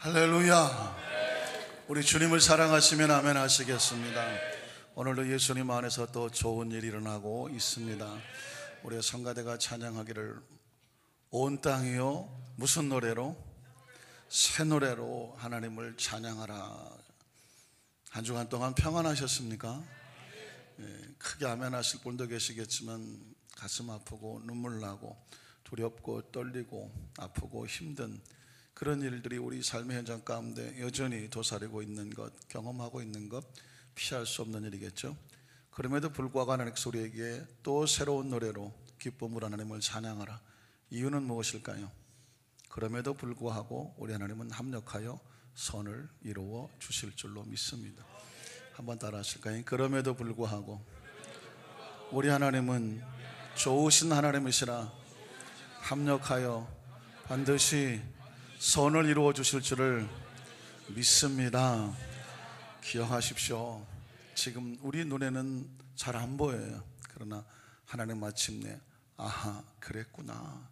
할렐루야. 우리 주님을 사랑하시면 아멘 하시겠습니다. 오늘도 예수님 안에서 또 좋은 일이 일어나고 있습니다. 우리 성가대가 찬양하기를 온 땅이요 무슨 노래로? 새 노래로 하나님을 찬양하라. 한 주간 동안 평안하셨습니까? 크게 아멘 하실 분도 계시겠지만 가슴 아프고 눈물 나고 두렵고 떨리고 아프고 힘든 그런 일들이 우리 삶의 현장 가운데 여전히 도사리고 있는 것, 경험하고 있는 것 피할 수 없는 일이겠죠. 그럼에도 불구하고 하나님 우리에게 또 새로운 노래로 기쁨으로 하나님을 찬양하라. 이유는 무엇일까요? 그럼에도 불구하고 우리 하나님은 합력하여 선을 이루어 주실 줄로 믿습니다. 한번 따라 하실까요? 그럼에도 불구하고 우리 하나님은 좋으신 하나님이시라 합력하여 반드시 선을 이루어 주실 줄을 믿습니다. 기억하십시오. 지금 우리 눈에는 잘 안 보여요. 그러나 하나님 마침내 아하 그랬구나,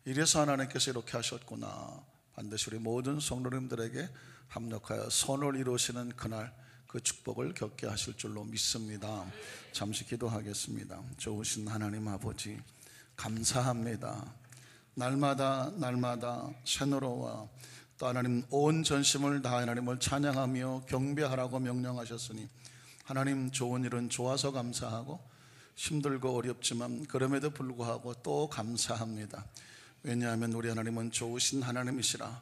이래서 하나님께서 이렇게 하셨구나, 반드시 우리 모든 성도님들에게 합력하여 선을 이루시는 그날 그 축복을 겪게 하실 줄로 믿습니다. 잠시 기도하겠습니다. 좋으신 하나님 아버지 감사합니다. 날마다 새노로와 또 하나님 온 전심을 다해 하나님을 찬양하며 경배하라고 명령하셨으니 하나님 좋은 일은 좋아서 감사하고 힘들고 어렵지만 그럼에도 불구하고 또 감사합니다. 왜냐하면 우리 하나님은 좋으신 하나님이시라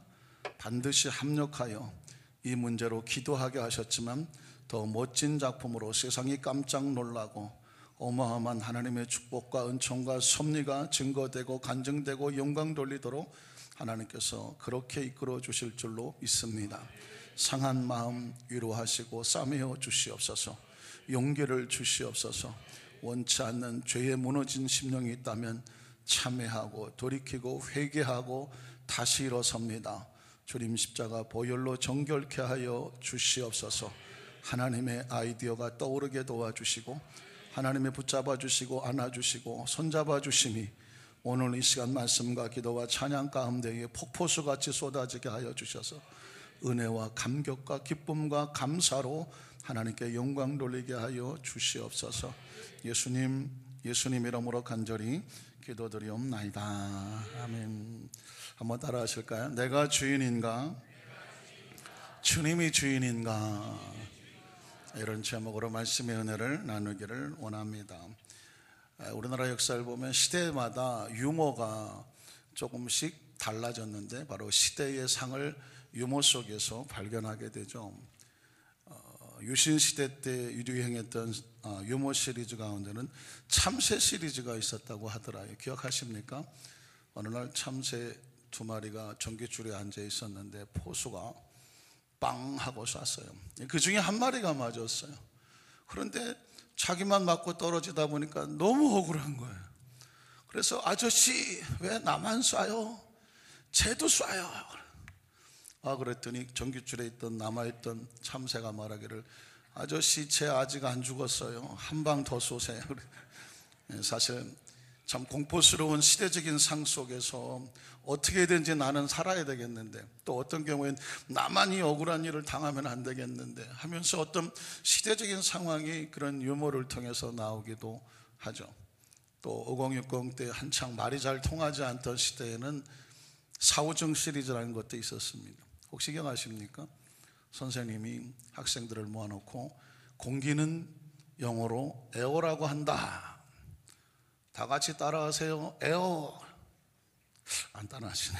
반드시 합력하여 이 문제로 기도하게 하셨지만 더 멋진 작품으로 세상이 깜짝 놀라고 어마어마한 하나님의 축복과 은총과 섭리가 증거되고 간증되고 영광 돌리도록 하나님께서 그렇게 이끌어 주실 줄로 믿습니다. 상한 마음 위로하시고 싸매어 주시옵소서. 용기를 주시옵소서. 원치 않는 죄에 무너진 심령이 있다면 참회하고 돌이키고 회개하고 다시 일어섭니다. 주님 십자가 보혈로 정결케 하여 주시옵소서. 하나님의 아이디어가 떠오르게 도와주시고 하나님의 붙잡아 주시고 안아주시고 손잡아 주심이 오늘 이 시간 말씀과 기도와 찬양 가운데에 폭포수같이 쏟아지게 하여 주셔서 은혜와 감격과 기쁨과 감사로 하나님께 영광 돌리게 하여 주시옵소서. 예수님 이름으로 간절히 기도드리옵나이다. 아멘. 한번 따라 하실까요? 내가 주인인가? 주님이 주인인가? 이런 제목으로 말씀의 은혜를 나누기를 원합니다. 우리나라 역사를 보면 시대마다 유머가 조금씩 달라졌는데 바로 시대의 상을 유머 속에서 발견하게 되죠. 유신시대 때 유행했던 유머 시리즈 가운데는 참새 시리즈가 있었다고 하더라고요. 기억하십니까? 어느 날 참새 두 마리가 전깃줄에 앉아 있었는데 포수가 빵 하고 쐈어요. 그 중에 한 마리가 맞았어요. 그런데 자기만 맞고 떨어지다 보니까 너무 억울한 거예요. 그래서 아저씨 왜 나만 쏴요? 쟤도 쏴요. 그랬더니 전깃줄에 있던 남아있던 참새가 말하기를 아저씨 쟤 아직 안 죽었어요. 한 방 더 쏘세요. 사실 참 공포스러운 시대적인 상 속에서 어떻게든지 나는 살아야 되겠는데 또 어떤 경우엔 나만이 억울한 일을 당하면 안 되겠는데 하면서 어떤 시대적인 상황이 그런 유머를 통해서 나오기도 하죠. 또 5060 때 한창 말이 잘 통하지 않던 시대에는 사오정 시리즈라는 것도 있었습니다. 혹시 기억하십니까? 선생님이 학생들을 모아놓고 공기는 영어로 에어라고 한다. 다 같이 따라하세요. 에어. 안 따라하시네.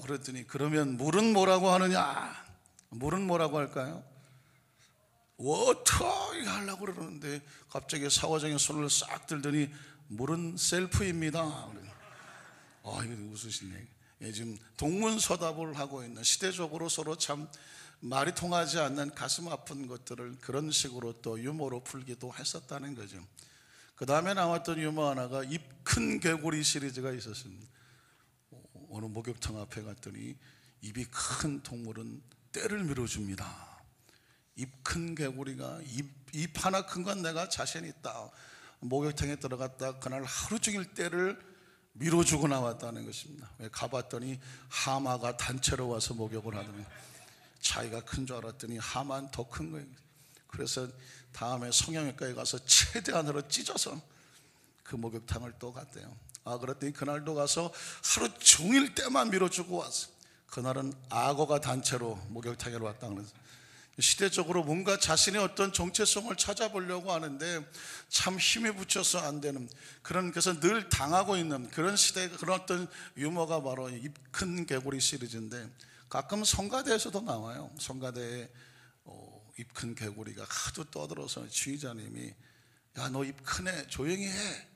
그랬더니 그러면 물은 뭐라고 하느냐? 물은 뭐라고 할까요? 워터 이거 하려고 그러는데 갑자기 사과정에 손을 싹 들더니 물은 셀프입니다. 이거 웃으시네. 지금 동문서답을 하고 있는 시대적으로 서로 참 말이 통하지 않는 가슴 아픈 것들을 그런 식으로 또 유머로 풀기도 했었다는 거죠. 그 다음에 나왔던 유머 하나가 입 큰 개구리 시리즈가 있었습니다. 어느 목욕탕 앞에 갔더니 입이 큰 동물은 떼를 밀어줍니다. 입 큰 개구리가 입 하나 큰 건 내가 자신 있다. 목욕탕에 들어갔다 그날 하루 종일 떼를 밀어주고 나왔다는 것입니다. 왜 가봤더니 하마가 단체로 와서 목욕을 하더니 자기가 큰 줄 알았더니 하마는 더 큰 거예요. 그래서 다음에 성형외과에 가서 최대한으로 찢어서 그 목욕탕을 또 갔대요. 그랬더니 그날도 가서 하루 종일 때만 밀어주고 왔어. 그날은 악어가 단체로 목욕탕에 왔다 그래서 시대적으로 뭔가 자신의 어떤 정체성을 찾아보려고 하는데 참 힘에 붙여서 안 되는 그래서 늘 당하고 있는 그런 시대, 그런 어떤 유머가 바로 입 큰 개구리 시리즈인데, 가끔 성가대에서도 나와요. 성가대에 입 큰 개구리가 하도 떠들어서 지휘자님이 야, 너 입 크네, 조용히 해.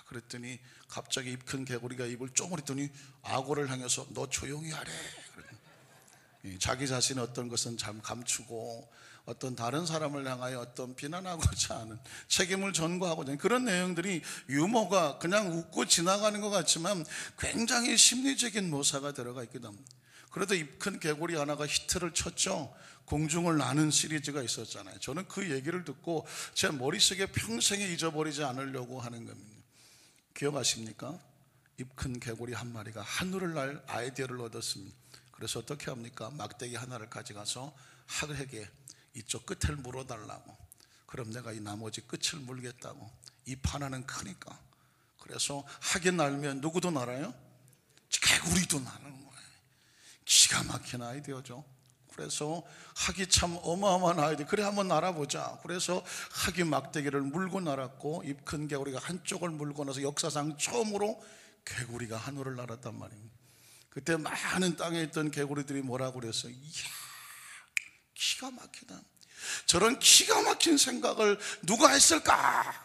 그랬더니 갑자기 입 큰 개구리가 입을 쪼그렸더니 악어를 향해서 너 조용히 하래. 자기 자신의 어떤 것은 잘 감추고 어떤 다른 사람을 향하여 어떤 비난하고자 하는 책임을 전가하고자 하는 그런 내용들이 유머가 그냥 웃고 지나가는 것 같지만 굉장히 심리적인 묘사가 들어가 있기도 합니다. 그래도 입 큰 개구리 하나가 히트를 쳤죠. 공중을 나는 시리즈가 있었잖아요. 저는 그 얘기를 듣고 제 머릿속에 평생에 잊어버리지 않으려고 하는 겁니다. 기억하십니까? 입 큰 개구리 한 마리가 하늘을 날 아이디어를 얻었습니다. 그래서 어떻게 합니까? 막대기 하나를 가져가서 학에게 이쪽 끝을 물어달라고. 그럼 내가 이 나머지 끝을 물겠다고. 입 하나는 크니까. 그래서 학이 날면 누구도 날아요? 개구리도 나는 거예요. 기가 막힌 아이디어죠. 그래서 학이 참 어마어마한 아이디어. 그래 한번 날아보자. 그래서 학이 막대기를 물고 날았고 입 큰 개구리가 한쪽을 물고 나서 역사상 처음으로 개구리가 하늘을 날았단 말입니다. 그때 많은 땅에 있던 개구리들이 뭐라고 그랬어요? 이야, 기가 막히다. 저런 기가 막힌 생각을 누가 했을까?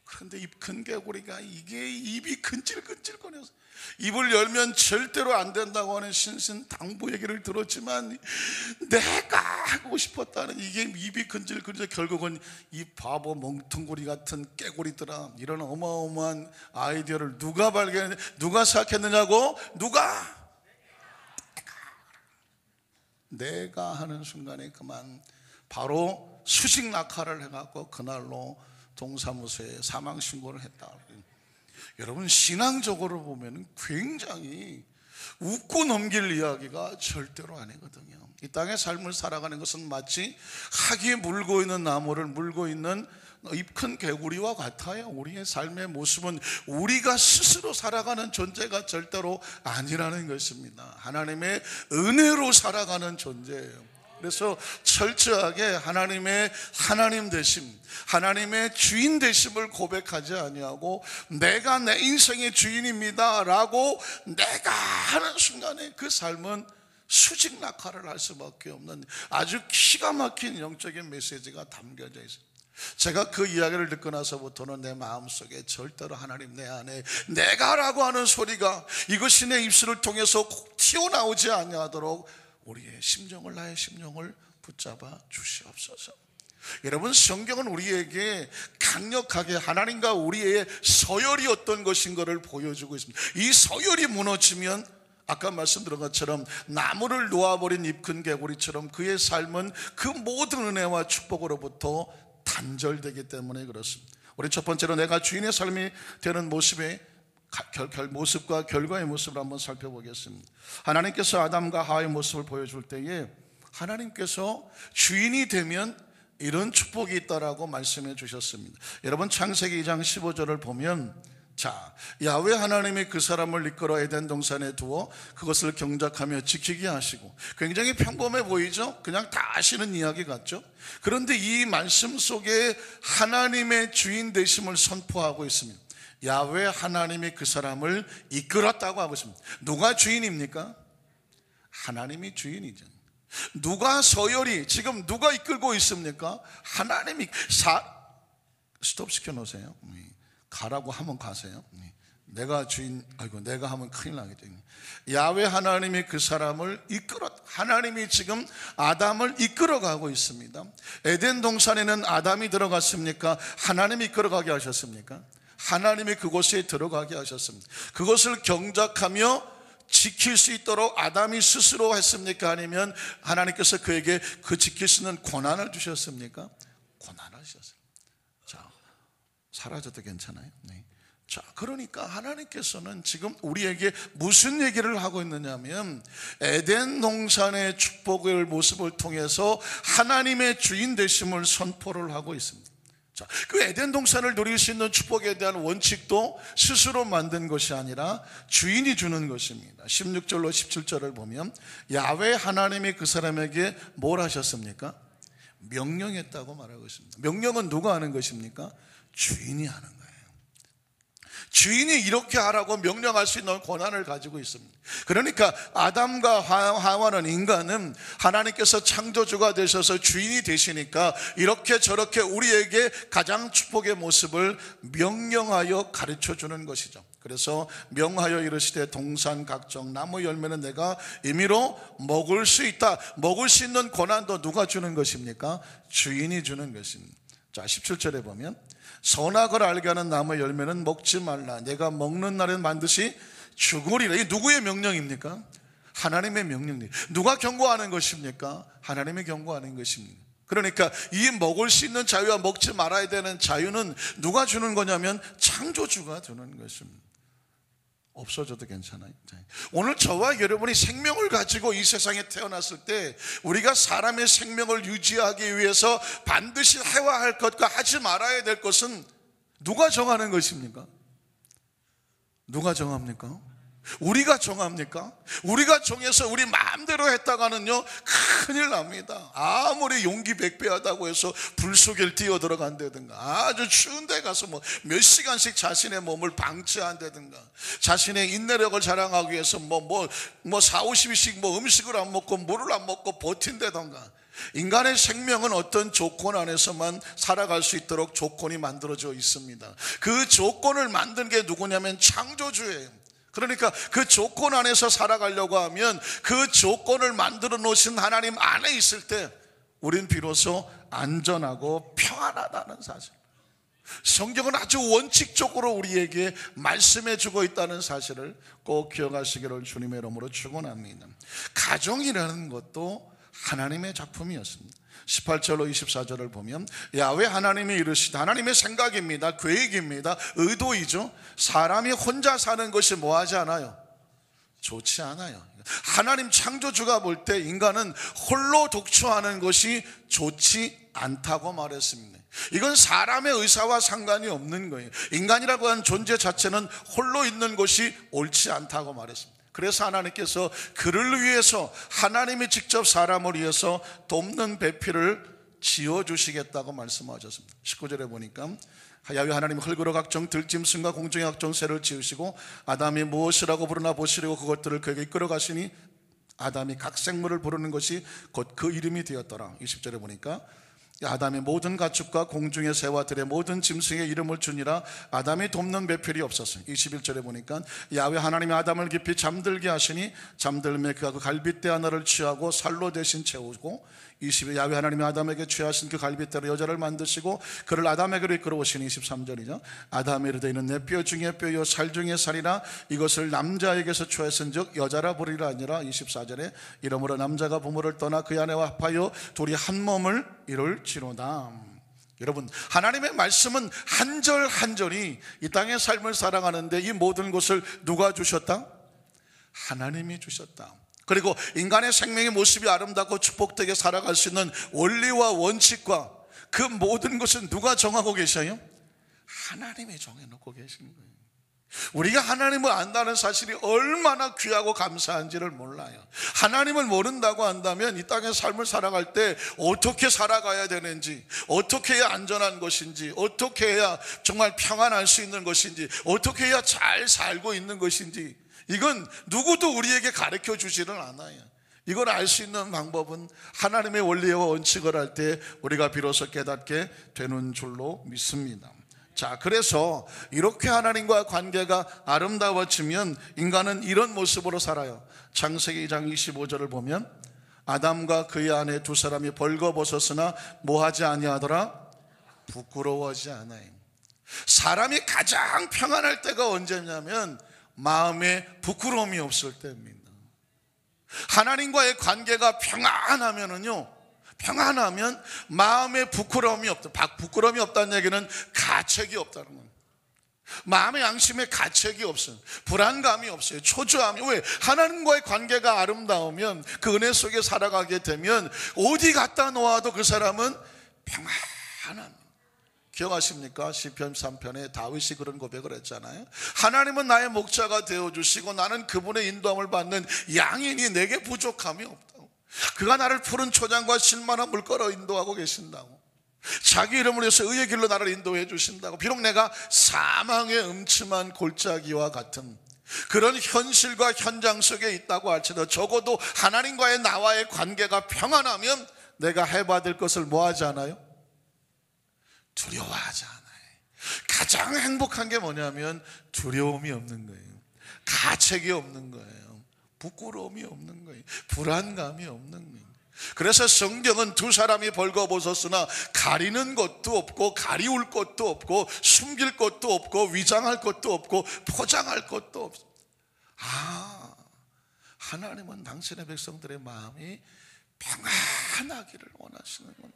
그런데 입 큰 개구리가 이게 입이 근질근질거려서 입을 열면 절대로 안 된다고 하는 신신당부 얘기를 들었지만 내가 하고 싶었다는 이게 입이 근질근질, 결국은 이 바보 멍텅구리 같은 깨구리들아, 이런 어마어마한 아이디어를 누가 발견했느냐, 누가 생각했느냐고? 내가 하는 순간에 그만 바로 수직 낙하를 해갖고 그날로 동사무소에 사망신고를 했다. 여러분, 신앙적으로 보면 굉장히 웃고 넘길 이야기가 절대로 아니거든요. 이 땅의 삶을 살아가는 것은 마치 학이 물고 있는 나무를 물고 있는 입 큰 개구리와 같아요. 우리의 삶의 모습은 우리가 스스로 살아가는 존재가 절대로 아니라는 것입니다. 하나님의 은혜로 살아가는 존재예요. 그래서 철저하게 하나님의 하나님 되심, 하나님의 주인 되심을 고백하지 아니하고 내가 내 인생의 주인입니다 라고 내가 하는 순간에 그 삶은 수직 낙하를 할 수밖에 없는 아주 기가 막힌 영적인 메시지가 담겨져 있습니다. 제가 그 이야기를 듣고 나서부터는 내 마음속에 절대로 하나님 내 안에 내가라고 하는 소리가 이것이 내 입술을 통해서 튀어나오지 아니하도록 우리의 심정을, 나의 심령을 붙잡아 주시옵소서. 여러분, 성경은 우리에게 강력하게 하나님과 우리의 서열이 어떤 것인 것을 보여주고 있습니다. 이 서열이 무너지면 아까 말씀드린 것처럼 나무를 놓아버린 입 큰 개구리처럼 그의 삶은 그 모든 은혜와 축복으로부터 단절되기 때문에 그렇습니다. 우리 첫 번째로 내가 주인의 삶이 되는 모습의 모습과 결과의 모습을 한번 살펴보겠습니다. 하나님께서 아담과 하와의 모습을 보여줄 때에 하나님께서 주인이 되면 이런 축복이 있다라고 말씀해 주셨습니다. 여러분, 창세기 2장 15절을 보면 야훼 하나님이 그 사람을 이끌어 에덴 동산에 두어 그것을 경작하며 지키게 하시고, 굉장히 평범해 보이죠? 그냥 다 아시는 이야기 같죠? 그런데 이 말씀 속에 하나님의 주인 되심을 선포하고 있습니다. 야훼 하나님이 그 사람을 이끌었다고 하고 있습니다. 누가 주인입니까? 하나님이 주인이죠. 누가 서열이, 지금 누가 이끌고 있습니까? 하나님이. 스톱 시켜놓으세요. 가라고 하면 가세요. 내가 주인, 내가 하면 큰일 나겠죠. 야훼 하나님이 그 사람을 하나님이 지금 아담을 이끌어가고 있습니다. 에덴 동산에는 아담이 들어갔습니까? 하나님이 이끌어가게 하셨습니까? 하나님이 그곳에 들어가게 하셨습니다. 그것을 경작하며 지킬 수 있도록 아담이 스스로 했습니까? 아니면 하나님께서 그에게 그 지킬 수 있는 권한을 주셨습니까? 권한을 주셨어요. 자, 사라져도 괜찮아요. 네. 자, 그러니까 하나님께서는 지금 우리에게 무슨 얘기를 하고 있느냐면 에덴 동산의 축복의 모습을 통해서 하나님의 주인 되심을 선포를 하고 있습니다. 자, 그 에덴 동산을 누릴 수 있는 축복에 대한 원칙도 스스로 만든 것이 아니라 주인이 주는 것입니다. 16절로 17절을 보면 야훼 하나님이 그 사람에게 뭘 하셨습니까? 명령했다고 말하고 있습니다. 명령은 누가 하는 것입니까? 주인이 하는 거예요. 주인이 이렇게 하라고 명령할 수 있는 권한을 가지고 있습니다. 그러니까 아담과 하와는, 인간은 하나님께서 창조주가 되셔서 주인이 되시니까 이렇게 저렇게 우리에게 가장 축복의 모습을 명령하여 가르쳐 주는 것이죠. 그래서 명하여 이르시되 동산 각종 나무 열매는 내가 임의로 먹을 수 있다. 먹을 수 있는 권한도 누가 주는 것입니까? 주인이 주는 것입니다. 자, 17절에 보면 선악을 알게 하는 나무 열매는 먹지 말라. 내가 먹는 날엔 반드시 죽으리라. 이게 누구의 명령입니까? 하나님의 명령입니다. 누가 경고하는 것입니까? 하나님이 경고하는 것입니다. 그러니까 이 먹을 수 있는 자유와 먹지 말아야 되는 자유는 누가 주는 거냐면 창조주가 주는 것입니다. 없어져도 괜찮아요. 오늘 저와 여러분이 생명을 가지고 이 세상에 태어났을 때 우리가 사람의 생명을 유지하기 위해서 반드시 해야 할 것과 하지 말아야 될 것은 누가 정하는 것입니까? 누가 정합니까? 우리가 정합니까? 우리가 정해서 우리 마음대로 했다가는요 큰일 납니다. 아무리 용기 백배하다고 해서 불 속에 뛰어들어간다든가 아주 추운 데 가서 몇 시간씩 자신의 몸을 방치한다든가 자신의 인내력을 자랑하기 위해서 40-50일씩 음식을 안 먹고 물을 안 먹고 버틴다든가. 인간의 생명은 어떤 조건 안에서만 살아갈 수 있도록 조건이 만들어져 있습니다. 그 조건을 만든 게 누구냐면 창조주예요. 그러니까 그 조건 안에서 살아가려고 하면 그 조건을 만들어 놓으신 하나님 안에 있을 때 우린 비로소 안전하고 평안하다는 사실, 성경은 아주 원칙적으로 우리에게 말씀해 주고 있다는 사실을 꼭 기억하시기를 주님의 이름으로 축원합니다. 가정이라는 것도 하나님의 작품이었습니다. 18절로 24절을 보면 야훼 하나님이 이르시되, 하나님의 생각입니다. 계획입니다. 의도이죠. 사람이 혼자 사는 것이 뭐하지 않아요? 좋지 않아요. 하나님 창조주가 볼 때 인간은 홀로 독處하는 것이 좋지 않다고 말했습니다. 이건 사람의 의사와 상관이 없는 거예요. 인간이라고 하는 존재 자체는 홀로 있는 것이 옳지 않다고 말했습니다. 그래서 하나님께서 그를 위해서 하나님이 직접 사람을 위해서 돕는 배필을 지어주시겠다고 말씀하셨습니다. 19절에 보니까 야훼 하나님이 흙으로 각종 들짐승과 공중의 각종 새를 지으시고 아담이 무엇이라고 부르나 보시려고 그것들을 그에게 이끌어 가시니 아담이 각 생물을 부르는 것이 곧 그 이름이 되었더라. 20절에 보니까 아담이 모든 가축과 공중의 새와 들의 모든 짐승의 이름을 주니라. 아담이 돕는 배필이 없었어요. 21절에 보니까 야훼 하나님이 아담을 깊이 잠들게 하시니 잠들매 그가 그 갈빗대 하나를 취하고 살로 대신 채우고 20일 야훼 하나님이 아담에게 취하신 그 갈빗대로 여자를 만드시고 그를 아담에게로 이끌어오시니 23절이죠. 아담에 이르되 이는 내 뼈 중에 뼈요 살 중에 살이라 이것을 남자에게서 취하신즉 여자라 부르리라 하니라. 24절에 이러므로 남자가 부모를 떠나 그 아내와 합하여 둘이 한 몸을 이룰지로다. 여러분, 하나님의 말씀은 한 절 한 절이 이 땅의 삶을 살아가는데 이 모든 것을 누가 주셨다? 하나님이 주셨다. 그리고 인간의 생명의 모습이 아름답고 축복되게 살아갈 수 있는 원리와 원칙과 그 모든 것은 누가 정하고 계셔요? 하나님이 정해놓고 계신 거예요. 우리가 하나님을 안다는 사실이 얼마나 귀하고 감사한지를 몰라요. 하나님을 모른다고 한다면 이 땅의 삶을 살아갈 때 어떻게 살아가야 되는지, 어떻게 해야 안전한 것인지, 어떻게 해야 정말 평안할 수 있는 것인지, 어떻게 해야 잘 살고 있는 것인지, 이건 누구도 우리에게 가르쳐 주지는 않아요. 이걸 알 수 있는 방법은 하나님의 원리와 원칙을 할 때 우리가 비로소 깨닫게 되는 줄로 믿습니다. 자, 그래서 이렇게 하나님과 관계가 아름다워지면 인간은 이런 모습으로 살아요. 창세기 2장 25절을 보면 아담과 그의 아내 두 사람이 벌거벗었으나 뭐하지 아니하더라? 부끄러워하지 않아요. 사람이 가장 평안할 때가 언제냐면 마음에 부끄러움이 없을 때입니다. 하나님과의 관계가 평안하면 마음에 부끄러움이 없다. 부끄러움이 없다는 얘기는 가책이 없다는 겁니다. 마음의 양심에 가책이 없어요. 불안감이 없어요. 초조함이. 왜? 하나님과의 관계가 아름다우면, 그 은혜 속에 살아가게 되면 어디 갖다 놓아도 그 사람은 평안합니다. 기억하십니까? 시편 3편에 다윗이 그런 고백을 했잖아요. 하나님은 나의 목자가 되어주시고 나는 그분의 인도함을 받는 양이니 내게 부족함이 없다고. 그가 나를 푸른 초장과 실만한 물가로 인도하고 계신다고. 자기 이름을 위해서 의의 길로 나를 인도해 주신다고. 비록 내가 사망의 음침한 골짜기와 같은 그런 현실과 현장 속에 있다고 할지라도 적어도 하나님과의 나와의 관계가 평안하면 내가 해받을 것을 뭐 하지 않아요? 두려워하지 않아요. 가장 행복한 게 뭐냐면 두려움이 없는 거예요. 가책이 없는 거예요. 부끄러움이 없는 거예요. 불안감이 없는 거예요. 그래서 성경은 두 사람이 벌거벗었으나 가리는 것도 없고 가리울 것도 없고 숨길 것도 없고 위장할 것도 없고 포장할 것도 없어. 하나님은 당신의 백성들의 마음이 평안하기를 원하시는구나.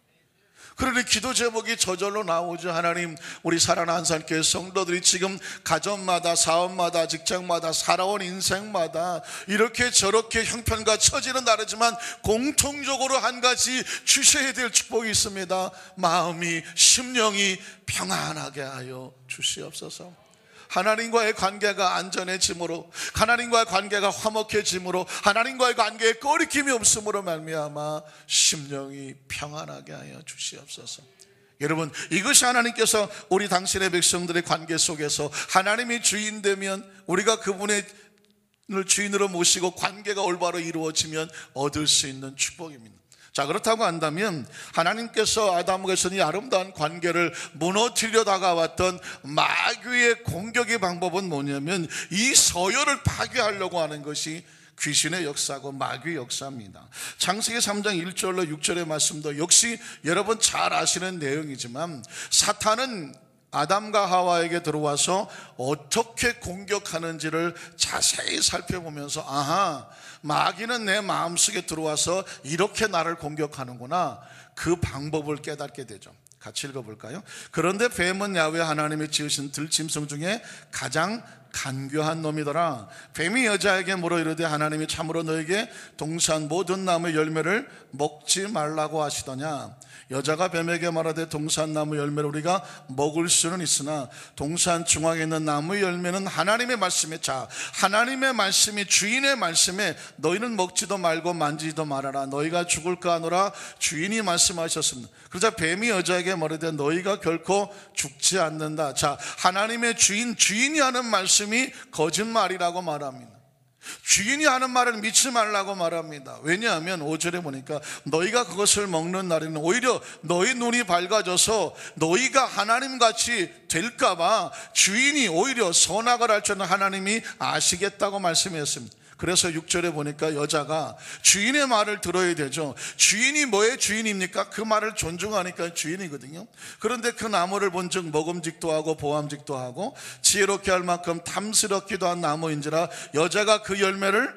그러니 기도 제목이 저절로 나오죠. 하나님, 우리 사랑하는 한산교회 성도들이 지금 가정마다, 사업마다, 직장마다, 살아온 인생마다 이렇게 저렇게 형편과 처지는 다르지만 공통적으로 한 가지 주셔야 될 축복이 있습니다. 마음이, 심령이 평안하게 하여 주시옵소서. 하나님과의 관계가 안전해짐으로, 하나님과의 관계가 화목해짐으로, 하나님과의 관계에 꺼리낌이 없음으로 말미암아 심령이 평안하게 하여 주시옵소서. 여러분, 이것이 하나님께서 우리 당신의 백성들의 관계 속에서 하나님이 주인 되면, 우리가 그분의 주인으로 모시고 관계가 올바로 이루어지면 얻을 수 있는 축복입니다. 자, 그렇다고 한다면 하나님께서 아담과 이 아름다운 관계를 무너뜨려 다가왔던 마귀의 공격의 방법은 뭐냐면 이 서열을 파괴하려고 하는 것이 귀신의 역사고 마귀의 역사입니다. 창세기 3장 1절로 6절의 말씀도 역시 여러분 잘 아시는 내용이지만 사탄은 아담과 하와에게 들어와서 어떻게 공격하는지를 자세히 살펴보면서 마귀는 내 마음속에 들어와서 이렇게 나를 공격하는구나, 그 방법을 깨닫게 되죠. 같이 읽어볼까요? 그런데 뱀은 야훼 하나님이 지으신 들짐승 중에 가장 간교한 놈이더라. 뱀이 여자에게 물어 이르되 하나님이 참으로 너에게 동산 모든 나무 열매를 먹지 말라고 하시더냐. 여자가 뱀에게 말하되 동산 나무 열매를 우리가 먹을 수는 있으나 동산 중앙에 있는 나무 열매는 하나님의 말씀에, 자, 하나님의 말씀이 주인의 말씀에 너희는 먹지도 말고 만지지도 말아라, 너희가 죽을까 하노라 주인이 말씀하셨습니다. 그러자 뱀이 여자에게 말하되 너희가 결코 죽지 않는다. 자, 하나님의 주인이 하는 말씀이 거짓말이라고 말합니다. 주인이 하는 말을 믿지 말라고 말합니다. 왜냐하면 5절에 보니까 너희가 그것을 먹는 날에는 오히려 너희 눈이 밝아져서 너희가 하나님같이 될까봐 주인이 오히려 선악을 할 줄은 하나님이 아시겠다고 말씀했습니다. 그래서 6절에 보니까 여자가 주인의 말을 들어야 되죠. 주인이 뭐의 주인입니까? 그 말을 존중하니까 주인이거든요. 그런데 그 나무를 본즉 먹음직도 하고 보암직도 하고 지혜롭게 할 만큼 탐스럽기도 한 나무인지라 여자가 그 열매를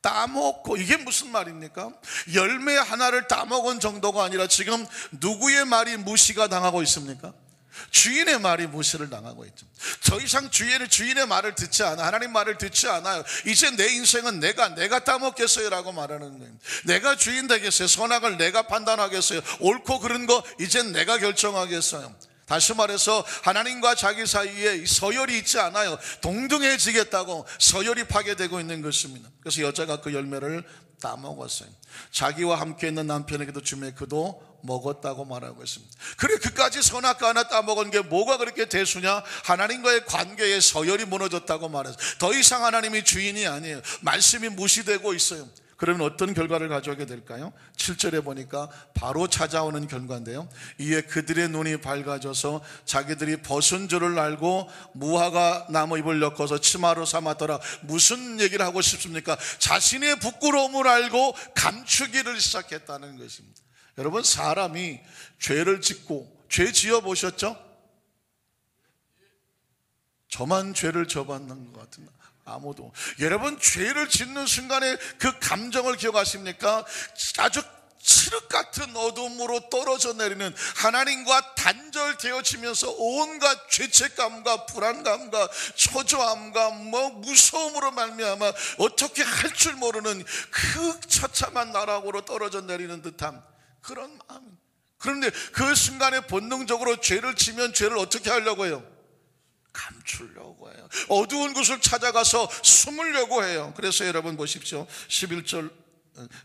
따먹고, 이게 무슨 말입니까? 열매 하나를 따먹은 정도가 아니라 지금 누구의 말이 무시가 당하고 있습니까? 주인의 말이 무시를 당하고 있죠. 더 이상 주인의 말을 듣지 않아, 하나님 말을 듣지 않아요. 이제 내 인생은 내가 따먹겠어요 라고 말하는 거예요. 내가 주인 되겠어요. 선악을 내가 판단하겠어요. 옳고 그른 거 이젠 내가 결정하겠어요. 다시 말해서 하나님과 자기 사이에 서열이 있지 않아요. 동등해지겠다고 서열이 파괴되고 있는 것입니다. 그래서 여자가 그 열매를 따먹었어요. 자기와 함께 있는 남편에게도 주매 그도 먹었다고 말하고 있습니다. 그래, 그까지 선악과 하나 따먹은 게 뭐가 그렇게 대수냐? 하나님과의 관계에 서열이 무너졌다고 말해서 더 이상 하나님이 주인이 아니에요. 말씀이 무시되고 있어요. 그러면 어떤 결과를 가져오게 될까요? 7절에 보니까 바로 찾아오는 결과인데요, 이에 그들의 눈이 밝아져서 자기들이 벗은 줄을 알고 무화과 나무 잎을 엮어서 치마로 삼았더라. 무슨 얘기를 하고 싶습니까? 자신의 부끄러움을 알고 감추기를 시작했다는 것입니다. 여러분, 사람이 죄를 짓고, 죄 지어 보셨죠? 저만 죄를 져봤는 것 같은, 아무도. 여러분, 죄를 짓는 순간에 그 감정을 기억하십니까? 아주 칠흑 같은 어둠으로 떨어져 내리는, 하나님과 단절되어지면서 온갖 죄책감과 불안감과 초조함과 무서움으로 말미암아 어떻게 할 줄 모르는 그 처참한 나락으로 떨어져 내리는 듯한 그런 마음. 그런데 그 순간에 본능적으로 죄를 지면 죄를 어떻게 하려고 해요? 감추려고 해요. 어두운 곳을 찾아가서 숨으려고 해요. 그래서 여러분 보십시오.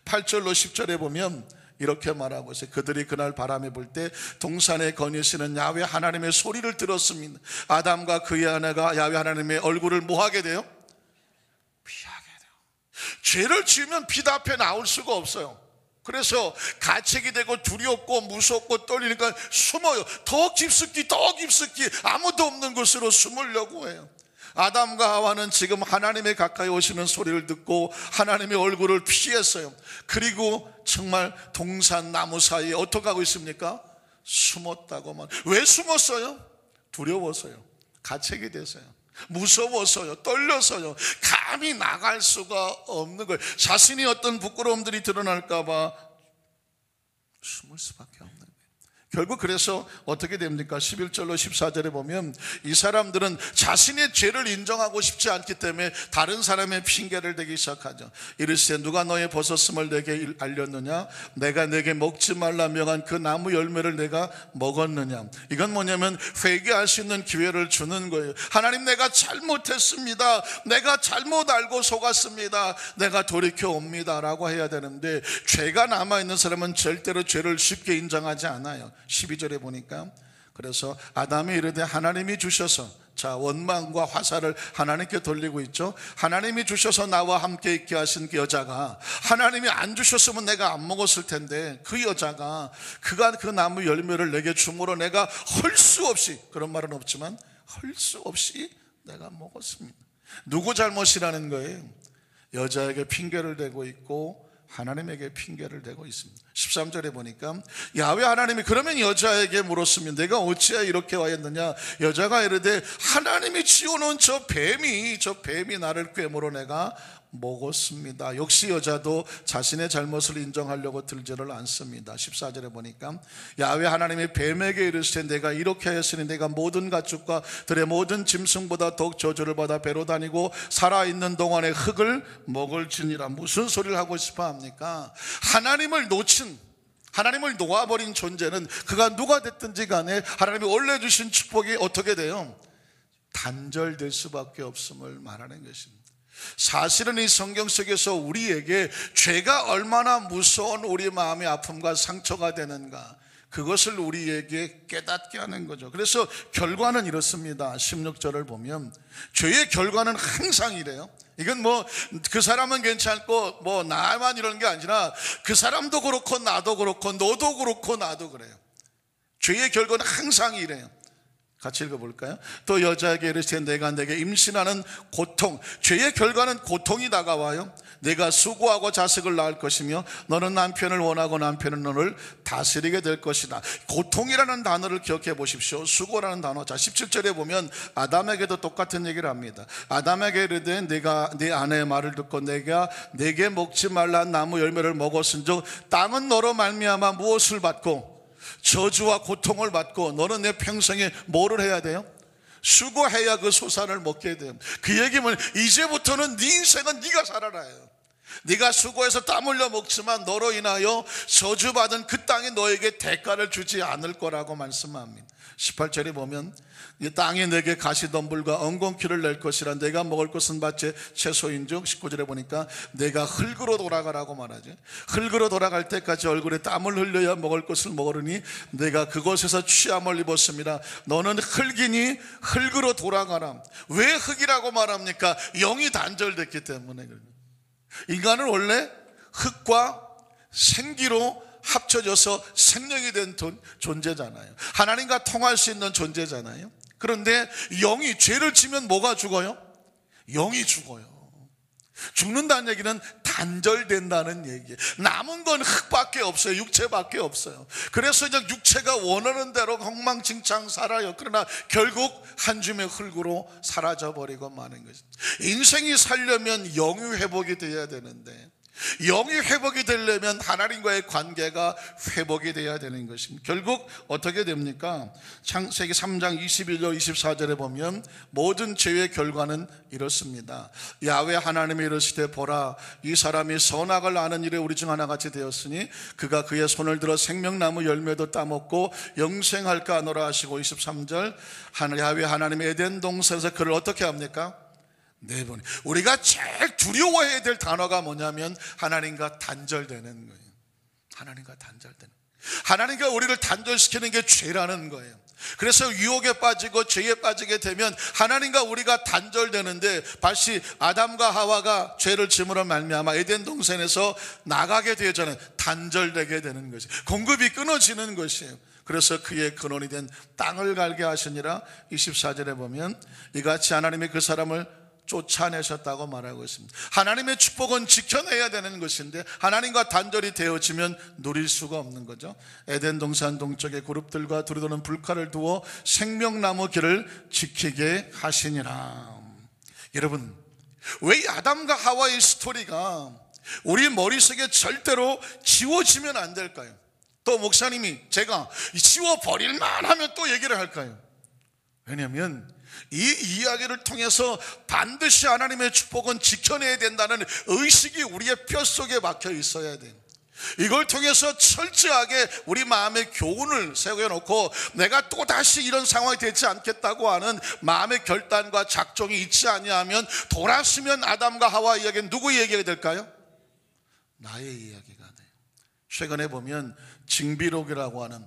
8절로 10절에 보면 이렇게 말하고 있어요. 그들이 그날 바람에 불 때 동산에 거니시는 야훼 하나님의 소리를 들었습니다. 아담과 그의 아내가 야훼 하나님의 얼굴을 뭐하게 돼요? 피하게 돼요. 죄를 지으면 빛 앞에 나올 수가 없어요. 그래서 가책이 되고 두렵고 무섭고 떨리니까 숨어요. 더 깊숙이 아무도 없는 곳으로 숨으려고 해요. 아담과 하와는 지금 하나님의 가까이 오시는 소리를 듣고 하나님의 얼굴을 피했어요. 그리고 정말 동산 나무 사이에 어떻게 하고 있습니까? 숨었다고만. 왜 숨었어요? 두려워서요. 가책이 돼서요. 무서워서요. 떨려서요. 감히 나갈 수가 없는 거예요. 자신이 어떤 부끄러움들이 드러날까 봐 숨을 수밖에 없는 거예요. 결국 그래서 어떻게 됩니까? 11절로 14절에 보면 이 사람들은 자신의 죄를 인정하고 싶지 않기 때문에 다른 사람의 핑계를 대기 시작하죠. 이르시되 누가 너의 벗었음을 내게 알렸느냐? 내가 내게 먹지 말라 명한 그 나무 열매를 내가 먹었느냐? 이건 뭐냐면 회개할 수 있는 기회를 주는 거예요. 하나님, 내가 잘못했습니다. 내가 잘못 알고 속았습니다. 내가 돌이켜옵니다 라고 해야 되는데, 죄가 남아있는 사람은 절대로 죄를 쉽게 인정하지 않아요. 12절에 보니까 그래서 아담이 이르되 하나님이 주셔서, 자, 원망과 화살을 하나님께 돌리고 있죠. 하나님이 주셔서 나와 함께 있게 하신 그 여자가, 하나님이 안 주셨으면 내가 안 먹었을 텐데 그 여자가 그가 그 나무 열매를 내게 줌으로 내가 헐 수 없이, 그런 말은 없지만 헐 수 없이 내가 먹었습니다. 누구 잘못이라는 거예요? 여자에게 핑계를 대고 있고 하나님에게 핑계를 대고 있습니다. 13절에 보니까 야훼 하나님이 그러면 여자에게 물었으면 내가 어찌하여 이렇게 와였느냐? 여자가 이르되 하나님이 지어놓은 저 뱀이 나를 꿰물어 내가 먹었습니다. 역시 여자도 자신의 잘못을 인정하려고 들지를 않습니다. 14절에 보니까 야훼 하나님이 뱀에게 이르시되 내가 이렇게 하였으니 내가 모든 가축과 들의 모든 짐승보다 더욱 저주를 받아 배로 다니고 살아있는 동안에 흙을 먹을지니라. 무슨 소리를 하고 싶어 합니까? 하나님을 놓아버린 존재는 그가 누가 됐든지 간에 하나님이 원래 주신 축복이 어떻게 돼요? 단절될 수밖에 없음을 말하는 것입니다. 사실은 이 성경 속에서 우리에게 죄가 얼마나 무서운 우리 마음의 아픔과 상처가 되는가, 그것을 우리에게 깨닫게 하는 거죠. 그래서 결과는 이렇습니다. 16절을 보면 죄의 결과는 항상 이래요. 이건 그 사람은 괜찮고 나만 이런 게 아니라 그 사람도 그렇고 나도 그렇고 너도 그렇고 나도 그래요. 죄의 결과는 항상 이래요. 같이 읽어볼까요? 또 여자에게 이르시되 내가 내게 임신하는 고통, 죄의 결과는 고통이 다가와요. 내가 수고하고 자식을 낳을 것이며 너는 남편을 원하고 남편은 너를 다스리게 될 것이다. 고통이라는 단어를 기억해 보십시오. 수고라는 단어. 자, 17절에 보면 아담에게도 똑같은 얘기를 합니다. 아담에게 이르되 내가 네 아내의 말을 듣고 내가 내게 먹지 말라 나무 열매를 먹었은즉 땅은 너로 말미암아 무엇을 받고 저주와 고통을 받고 너는 내 평생에 뭐를 해야 돼요? 수고해야 그 소산을 먹게 돼요. 그 얘기는 이제부터는 네 인생은 네가 살아라요. 네가 수고해서 땀 흘려 먹지만 너로 인하여 저주받은 그 땅이 너에게 대가를 주지 않을 거라고 말씀합니다. 18절에 보면 이 땅이 내게 가시덤불과 엉겅퀴를 낼 것이라 내가 먹을 것은 밭의 채소인즉 19절에 보니까 내가 흙으로 돌아가라고 말하죠. 흙으로 돌아갈 때까지 얼굴에 땀을 흘려야 먹을 것을 먹으리니 내가 그곳에서 취함을 입었습니다. 너는 흙이니 흙으로 돌아가라. 왜 흙이라고 말합니까? 영이 단절됐기 때문에. 인간은 원래 흙과 생기로 합쳐져서 생명이 된 존재잖아요. 하나님과 통할 수 있는 존재잖아요. 그런데 영이 죄를 지면 뭐가 죽어요? 영이 죽어요. 죽는다는 얘기는 단절된다는 얘기예요. 남은 건 흙밖에 없어요. 육체밖에 없어요. 그래서 이제 육체가 원하는 대로 엉망진창 살아요. 그러나 결국 한 줌의 흙으로 사라져버리고 마는 거죠. 인생이 살려면 영이 회복이 돼야 되는데 영이 회복이 되려면 하나님과의 관계가 회복이 돼야 되는 것입니다. 결국 어떻게 됩니까? 창세기 3장 21절 24절에 보면 모든 죄의 결과는 이렇습니다. 야훼 하나님이 이르시되 보라, 이 사람이 선악을 아는 일에 우리 중 하나같이 되었으니 그가 그의 손을 들어 생명나무 열매도 따먹고 영생할까 하노라 하시고, 23절 야훼 하나님이 에덴 동산에서 그를 어떻게 합니까? 네 번. 우리가 제일 두려워해야 될 단어가 뭐냐면 하나님과 단절되는 거예요. 하나님과 단절되는, 하나님과 우리를 단절시키는 게 죄라는 거예요. 그래서 유혹에 빠지고 죄에 빠지게 되면 하나님과 우리가 단절되는데, 다시 아담과 하와가 죄를 지음으로 말미암아 에덴 동산에서 나가게 되잖아요. 단절되게 되는 것이, 공급이 끊어지는 것이에요. 그래서 그의 근원이 된 땅을 갈게 하시니라. 24절에 보면 이같이 하나님이 그 사람을 쫓아내셨다고 말하고 있습니다. 하나님의 축복은 지켜내야 되는 것인데 하나님과 단절이 되어지면 누릴 수가 없는 거죠. 에덴 동산 동쪽에 그룹들과 둘이 도는 불칼을 두어 생명나무 길을 지키게 하시니라. 여러분, 왜 아담과 하와의 스토리가 우리 머릿속에 절대로 지워지면 안 될까요? 또 목사님이 제가 지워버릴만 하면 또 얘기를 할까요? 왜냐하면 이 이야기를 통해서 반드시 하나님의 축복은 지켜내야 된다는 의식이 우리의 뼛속에 박혀 있어야 돼요. 이걸 통해서 철저하게 우리 마음의 교훈을 세워놓고 내가 또다시 이런 상황이 되지 않겠다고 하는 마음의 결단과 작정이 있지 아니하면, 돌아서면 아담과 하와 이야기는 누구 얘기가 될까요? 나의 이야기가 돼요. 최근에 보면 징비록이라고 하는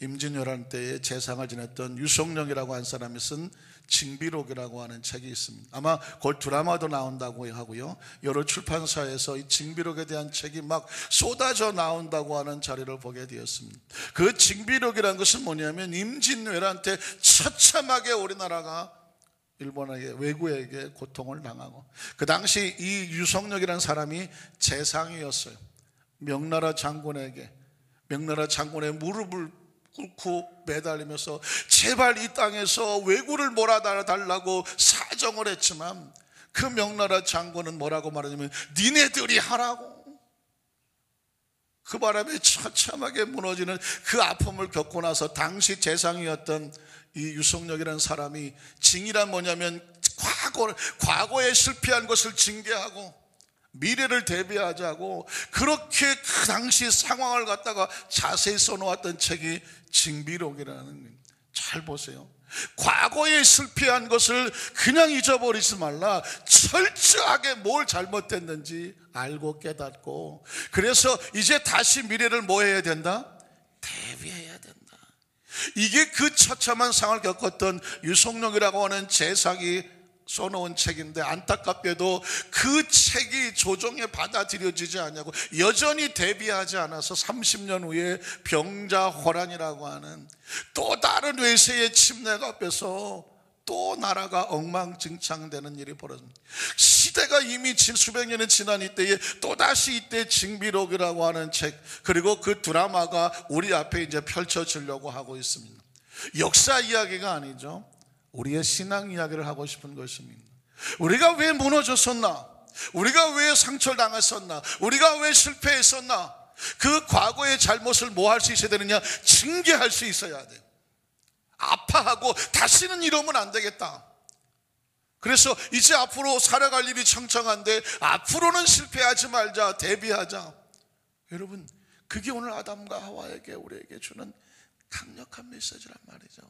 임진왜란 때에 재상을 지냈던 유성룡이라고 한 사람이 쓴 징비록이라고 하는 책이 있습니다. 아마 곧 드라마도 나온다고 하고요, 여러 출판사에서 이 징비록에 대한 책이 막 쏟아져 나온다고 하는 자료를 보게 되었습니다. 그 징비록이라는 것은 뭐냐면 임진왜란 때 처참하게 우리나라가 일본에게, 외국에게 고통을 당하고, 그 당시 이 유성룡이라는 사람이 재상이었어요. 명나라 장군의 무릎을 꿇고 매달리면서 제발 이 땅에서 왜구를 몰아달라고 사정을 했지만, 그 명나라 장군은 뭐라고 말하냐면 니네들이 하라고. 그 바람에 처참하게 무너지는 그 아픔을 겪고 나서 당시 재상이었던 이 유성룡이라는 사람이, 징이란 뭐냐면 과거에 실패한 것을 징계하고 미래를 대비하자고, 그렇게 그 당시 상황을 갖다가 자세히 써놓았던 책이 징비록이라는 거예요. 잘 보세요. 과거에 실패한 것을 그냥 잊어버리지 말라. 철저하게 뭘 잘못됐는지 알고 깨닫고, 그래서 이제 다시 미래를 뭐 해야 된다? 대비해야 된다. 이게 그 처참한 상황을 겪었던 유성룡이라고 하는 재상이 써놓은 책인데, 안타깝게도 그 책이 조정에 받아들여지지 않냐고 여전히 대비하지 않아서 30년 후에 병자호란이라고 하는 또 다른 외세의 침략 앞에서 또 나라가 엉망진창되는 일이 벌어집니다. 시대가 이미 수백 년이 지난 이때에 또다시 이때 징비록이라고 하는 책, 그리고 그 드라마가 우리 앞에 이제 펼쳐지려고 하고 있습니다. 역사 이야기가 아니죠. 우리의 신앙 이야기를 하고 싶은 것입니다. 우리가 왜 무너졌었나? 우리가 왜 상처를 당했었나? 우리가 왜 실패했었나? 그 과거의 잘못을 뭐 할 수 있어야 되느냐? 징계할 수 있어야 돼요. 아파하고 다시는 이러면 안 되겠다. 그래서 이제 앞으로 살아갈 일이 청청한데 앞으로는 실패하지 말자, 대비하자. 여러분, 그게 오늘 아담과 하와에게 우리에게 주는 강력한 메시지란 말이죠.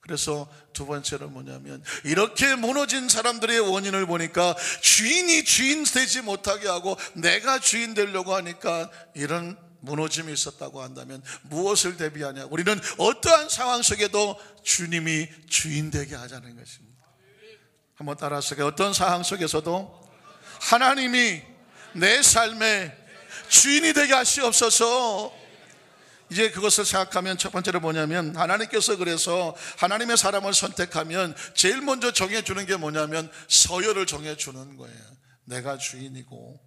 그래서 두 번째로 뭐냐면, 이렇게 무너진 사람들의 원인을 보니까 주인이 주인 되지 못하게 하고 내가 주인 되려고 하니까 이런 무너짐이 있었다고 한다면 무엇을 대비하냐? 우리는 어떠한 상황 속에도 주님이 주인 되게 하자는 것입니다. 한번 따라서, 어떤 상황 속에서도 하나님이 내 삶의 주인이 되게 하시옵소서. 이제 그것을 생각하면 첫 번째로 뭐냐면, 하나님께서 그래서 하나님의 사람을 선택하면 제일 먼저 정해주는 게 뭐냐면 서열을 정해주는 거예요. 내가 주인이고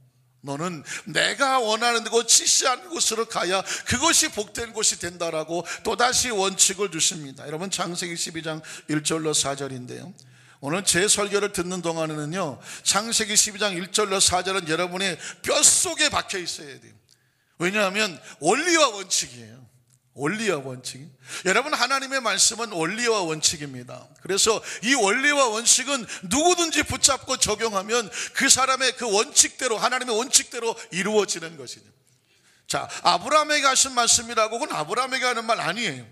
너는 내가 원하는 곳, 지시하는 곳으로 가야 그것이 복된 곳이 된다라고 또다시 원칙을 주십니다. 여러분, 창세기 12장 1절로 4절인데요 오늘 제 설교를 듣는 동안에는요, 창세기 12장 1절로 4절은 여러분의 뼛속에 박혀 있어야 돼요. 왜냐하면 원리와 원칙이에요. 원리와 원칙. 여러분, 하나님의 말씀은 원리와 원칙입니다. 그래서 이 원리와 원칙은 누구든지 붙잡고 적용하면 그 사람의 그 원칙대로, 하나님의 원칙대로 이루어지는 것이죠. 자, 아브라함에게 하신 말씀이라고, 그건 아브라함에게 하는 말 아니에요.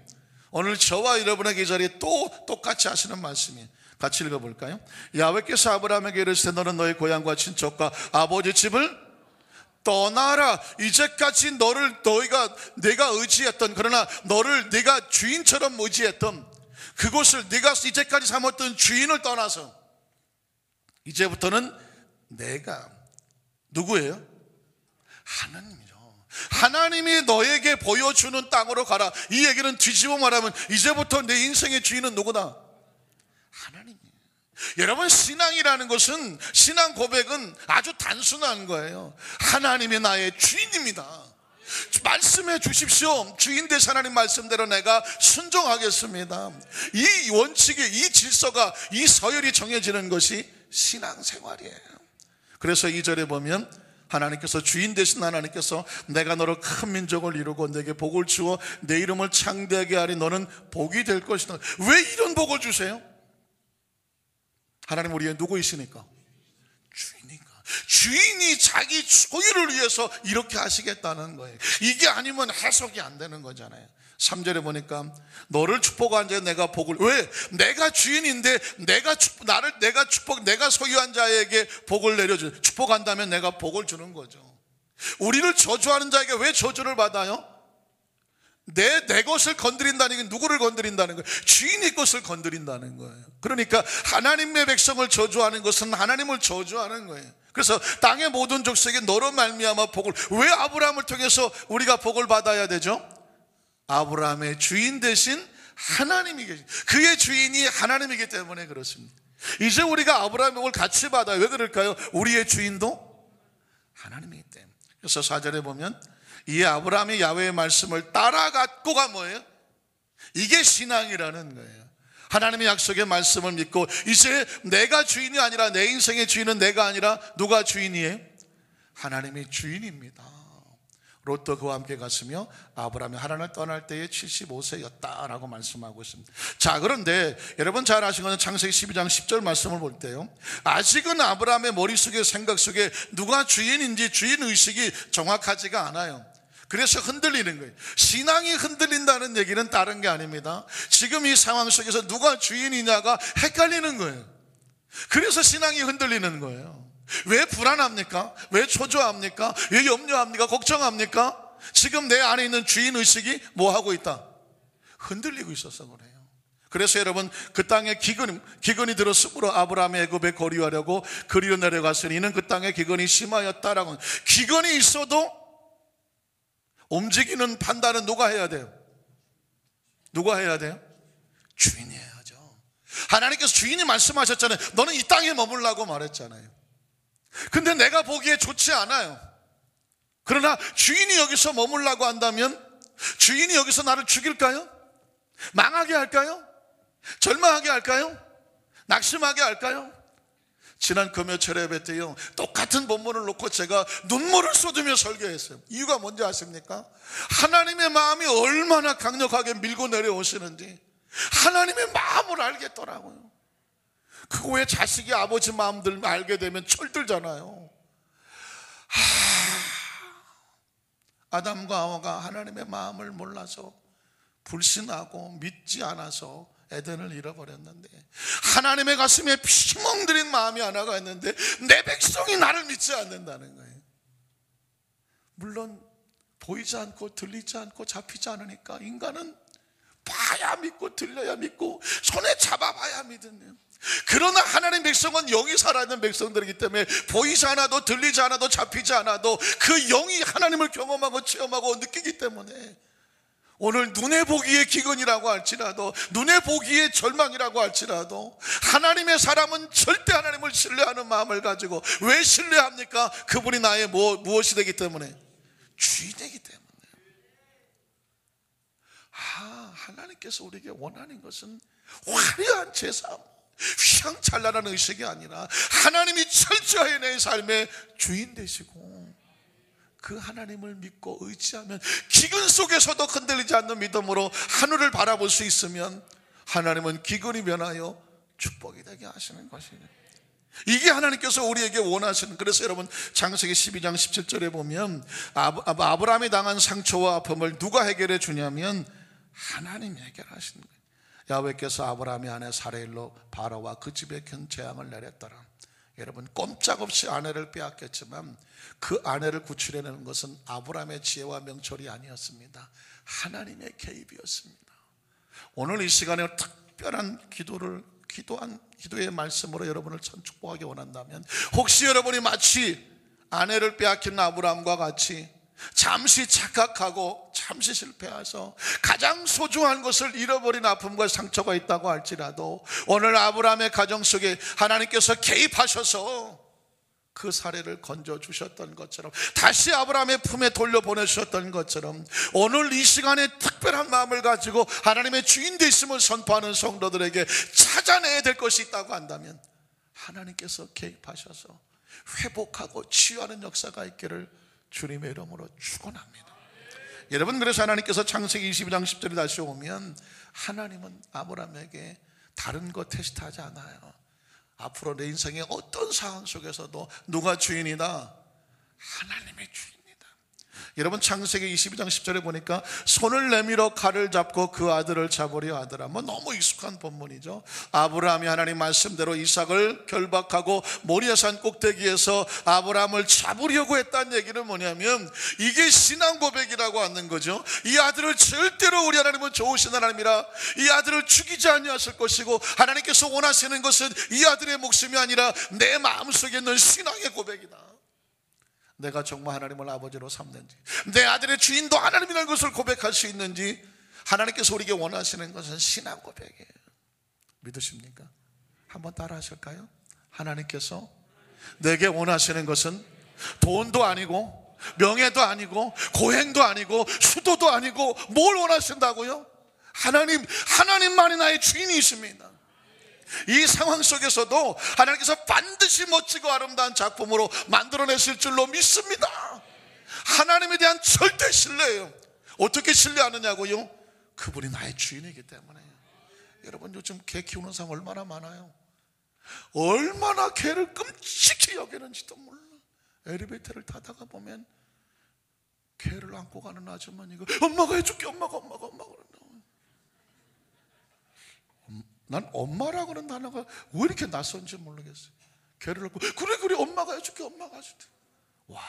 오늘 저와 여러분에게 이 자리에 또 똑같이 하시는 말씀이에요. 같이 읽어볼까요? 야훼께서 아브라함에게 이르시되 너는 너의 고향과 친척과 아버지 집을 떠나라. 이제까지 내가 의지했던, 그러나 너를 내가 주인처럼 의지했던 그곳을, 네가 이제까지 삼았던 주인을 떠나서 이제부터는 내가, 누구예요? 하나님이죠. 하나님이 너에게 보여주는 땅으로 가라. 이 얘기는 뒤집어 말하면 이제부터 내 인생의 주인은 누구다? 하나님이에요. 여러분, 신앙이라는 것은, 신앙 고백은 아주 단순한 거예요. 하나님이 나의 주인입니다. 말씀해 주십시오. 주인 되신 하나님 말씀대로 내가 순종하겠습니다. 이 원칙이, 이 질서가, 이 서열이 정해지는 것이 신앙생활이에요. 그래서 2절에 보면 하나님께서, 주인 되신 하나님께서 내가 너로 큰 민족을 이루고 내게 복을 주어 내 이름을 창대하게 하리. 너는 복이 될 것이다. 왜 이런 복을 주세요? 하나님 우리의 누구이시니까? 주인이니까. 주인이 자기 소유를 위해서 이렇게 하시겠다는 거예요. 이게 아니면 해석이 안 되는 거잖아요. 3절에 보니까 너를 축복한 자에 내가 복을, 왜? 내가 주인인데 내가 소유한 자에게 복을 내려줘. 축복한다면 내가 복을 주는 거죠. 우리를 저주하는 자에게 왜 저주를 받아요? 내 것을 건드린다는 게, 누구를 건드린다는 거예요? 주인의 것을 건드린다는 거예요. 그러니까 하나님의 백성을 저주하는 것은 하나님을 저주하는 거예요. 그래서 땅의 모든 족속에게 너로 말미암아 복을, 왜 아브라함을 통해서 우리가 복을 받아야 되죠? 아브라함의 주인 대신 하나님이 계신, 그의 주인이 하나님이기 때문에 그렇습니다. 이제 우리가 아브라함의 복을 같이 받아요. 왜 그럴까요? 우리의 주인도 하나님이기 때문에. 그래서 4절에 보면 이 아브라함이 야훼의 말씀을 따라갔고가 뭐예요? 이게 신앙이라는 거예요. 하나님의 약속의 말씀을 믿고, 이제 내가 주인이 아니라, 내 인생의 주인은 내가 아니라 누가 주인이에요? 하나님이 주인입니다. 롯도 그와 함께 갔으며 아브라함이 하란을 떠날 때에 75세였다라고 말씀하고 있습니다. 자, 그런데 여러분 잘 아시는 것은 창세기 12장 10절 말씀을 볼 때요, 아직은 아브라함의 머릿속에, 생각 속에 누가 주인인지 주인의식이 정확하지가 않아요. 그래서 흔들리는 거예요. 신앙이 흔들린다는 얘기는 다른 게 아닙니다. 지금 이 상황 속에서 누가 주인이냐가 헷갈리는 거예요. 그래서 신앙이 흔들리는 거예요. 왜 불안합니까? 왜 초조합니까? 왜 염려합니까? 걱정합니까? 지금 내 안에 있는 주인의식이 뭐 하고 있다? 흔들리고 있어서 그래요. 그래서 여러분, 그 땅에 기근이 들었으므로 아브라함이 애굽에 거류하려고 그리로 내려갔으니 이는 그 땅에 기근이 심하였다라고. 기근이 있어도 움직이는 판단은 누가 해야 돼요? 누가 해야 돼요? 주인이 해야죠. 하나님께서 주인이 말씀하셨잖아요. 너는 이 땅에 머물라고 말했잖아요. 근데 내가 보기에 좋지 않아요. 그러나 주인이 여기서 머물라고 한다면, 주인이 여기서 나를 죽일까요? 망하게 할까요? 절망하게 할까요? 낙심하게 할까요? 지난 금요철 예배 때요, 똑같은 본문을 놓고 제가 눈물을 쏟으며 설교했어요. 이유가 뭔지 아십니까? 하나님의 마음이 얼마나 강력하게 밀고 내려오시는지 하나님의 마음을 알겠더라고요. 그거 왜 자식이 아버지 마음들 알게 되면 철들잖아요. 아담과 하와가 하나님의 마음을 몰라서 불신하고 믿지 않아서 에덴을 잃어버렸는데, 하나님의 가슴에 피멍들인 마음이 하나가 있는데 내 백성이 나를 믿지 않는다는 거예요. 물론 보이지 않고 들리지 않고 잡히지 않으니까 인간은 봐야 믿고 들려야 믿고 손에 잡아봐야 믿는. 그러나 하나님 백성은 영이 살아있는 백성들이기 때문에 보이지 않아도 들리지 않아도 잡히지 않아도 그 영이 하나님을 경험하고 체험하고 느끼기 때문에 오늘 눈에 보기에 기근이라고 할지라도, 눈에 보기에 절망이라고 할지라도, 하나님의 사람은 절대 하나님을 신뢰하는 마음을 가지고, 왜 신뢰합니까? 그분이 나의 무엇이 되기 때문에? 주인이기 때문에. 하나님께서 우리에게 원하는 것은 화려한 제사, 휘황찬란한 의식이 아니라 하나님이 철저히 내 삶의 주인 되시고 그 하나님을 믿고 의지하면 기근 속에서도 흔들리지 않는 믿음으로 하늘을 바라볼 수 있으면 하나님은 기근이 변하여 축복이 되게 하시는 것이에요. 이게 하나님께서 우리에게 원하시는. 그래서 여러분 창세기 12장 17절에 보면 아브라함이 당한 상처와 아픔을 누가 해결해 주냐면 하나님이 해결하시는 거예요. 야훼께서 아브라함의 아내 사레일로 바로와 그 집에 큰 재앙을 내렸더라. 여러분 꼼짝없이 아내를 빼앗겼지만 그 아내를 구출해내는 것은 아브라함의 지혜와 명철이 아니었습니다. 하나님의 개입이었습니다. 오늘 이 시간에 특별한 기도의 말씀으로 여러분을 축복하기 원한다면, 혹시 여러분이 마치 아내를 빼앗긴 아브라함과 같이 잠시 착각하고 잠시 실패해서 가장 소중한 것을 잃어버린 아픔과 상처가 있다고 할지라도 오늘 아브라함의 가정 속에 하나님께서 개입하셔서 그 사례를 건져주셨던 것처럼, 다시 아브라함의 품에 돌려보내주셨던 것처럼, 오늘 이 시간에 특별한 마음을 가지고 하나님의 주인 되심을 선포하는 성도들에게 찾아내야 될 것이 있다고 한다면 하나님께서 개입하셔서 회복하고 치유하는 역사가 있기를 주님의 이름으로 축원합니다. 여러분, 그래서 하나님께서 창세기 22장 10절에 다시 오면 하나님은 아브라함에게 다른 것 테스트하지 않아요. 앞으로 내 인생의 어떤 상황 속에서도 누가 주인이다? 하나님의 주인이다. 여러분 창세기 22장 10절에 보니까 손을 내밀어 칼을 잡고 그 아들을 잡으려 하더라. 뭐 너무 익숙한 본문이죠. 아브라함이 하나님 말씀대로 이삭을 결박하고 모리아산 꼭대기에서 아브라함을 잡으려고 했다는 얘기는 뭐냐면, 이게 신앙 고백이라고 하는 거죠. 이 아들을 절대로 우리 하나님은 좋으신 하나님이라 이 아들을 죽이지 아니하실 것이고, 하나님께서 원하시는 것은 이 아들의 목숨이 아니라 내 마음속에 있는 신앙의 고백이다. 내가 정말 하나님을 아버지로 삼는지, 내 아들의 주인도 하나님이라는 것을 고백할 수 있는지, 하나님께서 우리에게 원하시는 것은 신앙 고백이에요. 믿으십니까? 한번 따라 하실까요? 하나님께서 내게 원하시는 것은 돈도 아니고 명예도 아니고 고행도 아니고 수도도 아니고 뭘 원하신다고요? 하나님만이 나의 주인이십니다. 이 상황 속에서도 하나님께서 반드시 멋지고 아름다운 작품으로 만들어내실 줄로 믿습니다. 하나님에 대한 절대 신뢰예요. 어떻게 신뢰하느냐고요? 그분이 나의 주인이기 때문에. 여러분 요즘 개 키우는 사람 얼마나 많아요. 얼마나 개를 끔찍히 여기는지도 몰라. 엘리베이터를 타다가 보면 개를 안고 가는 아주머니가 엄마가 해줄게, 엄마가 그런다. 난 엄마라고 하는 단어가 왜 이렇게 낯선지 모르겠어요. 개를 안고 그래 엄마가 해줄게, 엄마가 해줄게. 와,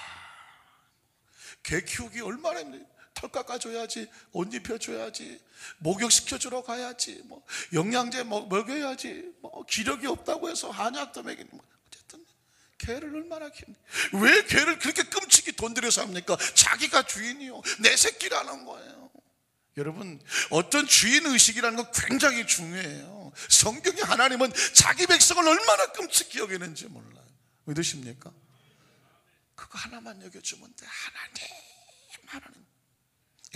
개 키우기 얼마나 힘들어요. 털 깎아줘야지, 옷 입혀줘야지, 목욕시켜주러 가야지, 뭐 영양제 먹여야지, 뭐 기력이 없다고 해서 한약도 먹이는, 어쨌든 개를 얼마나 키우는. 왜 개를 그렇게 끔찍이 돈 들여서 합니까? 자기가 주인이요, 내 새끼라는 거예요. 여러분, 어떤 주인의식이라는 건 굉장히 중요해요. 성경에 하나님은 자기 백성을 얼마나 끔찍히 여기는지 몰라요. 믿으십니까? 그거 하나만 여겨주면 돼. 하나님.